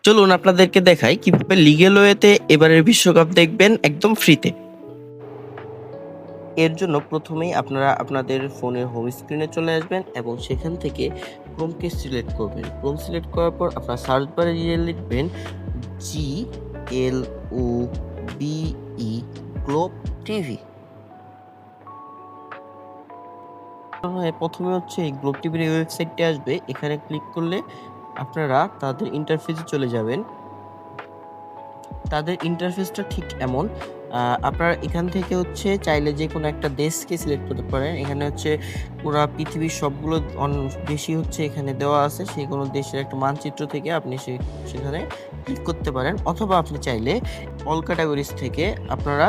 চলুন আপনাদেরকে দেখাই কিভাবে লিগ্যাল ওয়েতে এবারের বিশ্বকাপ দেখবেন একদম ফ্রিতে। এর জন্য প্রথমেই আপনারা আপনাদের ফোনের হোম স্ক্রিনে চলে আসবেন এবং সেখান থেকে ক্রোমকে সিলেক্ট করবেন। ক্রোম সিলেক্ট করার পর আপনারা সার্চ বারে লিখবেন GLOBE গ্লোব টিভি। প্রথমে হচ্ছে এই গ্লোব টিভির ওয়েবসাইটটি আসবে, এখানে ক্লিক করলে আপনারা তাদের ইন্টারফেসে চলে যাবেন। তাদের ইন্টারফেসটা ঠিক এমন। আপনারা এখান থেকে হচ্ছে চাইলে যে কোনো একটা দেশকে সিলেক্ট করতে পারেন। এখানে হচ্ছে পুরো পৃথিবীর সবগুলো দেশই হচ্ছে এখানে দেওয়া আছে, সেই কোনো দেশের একটা মানচিত্র থেকে আপনি সেখানে ক্লিক করতে পারেন, অথবা আপনি চাইলে অল ক্যাটাগরিজ থেকে আপনারা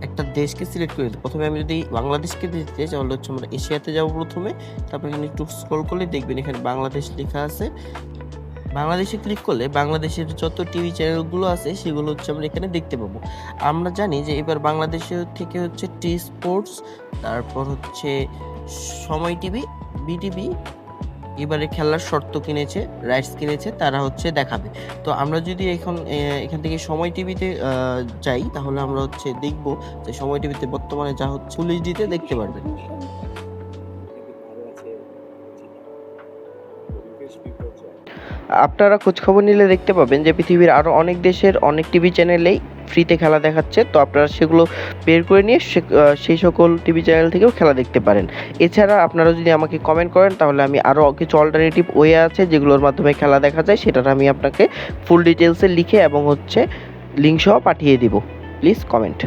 একটা দেশকে সিলেক্ট করে দিতে। প্রথমে আমি যদি বাংলাদেশকে দিতে তাহলে হচ্ছে আমরা এশিয়াতে যাব প্রথমে, তারপরে এখানে একটু স্ক্রল করলে দেখবেন এখানে বাংলাদেশ লেখা আছে। বাংলাদেশে ক্লিক করলে বাংলাদেশের যত টিভি চ্যানেলগুলো আছে সেগুলো হচ্ছে আমরা এখানে দেখতে পাবো। আমরা জানি যে এবার বাংলাদেশের থেকে হচ্ছে টি স্পোর্টস, তারপর হচ্ছে সময় টিভি, বিটিভি এবারে খেলার শর্ত কিনেছে, রাইটস কিনেছে, তারা হচ্ছে দেখাবে। তো আমরা যদি এখান থেকে সময় টিভিতে যাই তাহলে আমরা হচ্ছে দেখবো যে সময় টিভিতে বর্তমানে যা হচ্ছে ফুল এইচডিতে দেখতে পারবেন। আপনারা খোঁজখবর নিলে দেখতে পাবেন যে পৃথিবীর আরও অনেক দেশের অনেক টিভি চ্যানেলেই ফ্রিতে খেলা দেখাচ্ছে। তো আপনারা সেগুলো বের করে নিয়ে সেই সকল টিভি চ্যানেল থেকেও খেলা দেখতে পারেন। এছাড়া আপনারা যদি আমাকে কমেন্ট করেন তাহলে আমি আরও কিছু অল্টারনেটিভ ওয়ে আছে যেগুলোর মাধ্যমে খেলা দেখা যায়, সেটার আমি আপনাকে ফুল ডিটেলসে লিখে এবং হচ্ছে লিঙ্ক সহ পাঠিয়ে দিব। Please comment.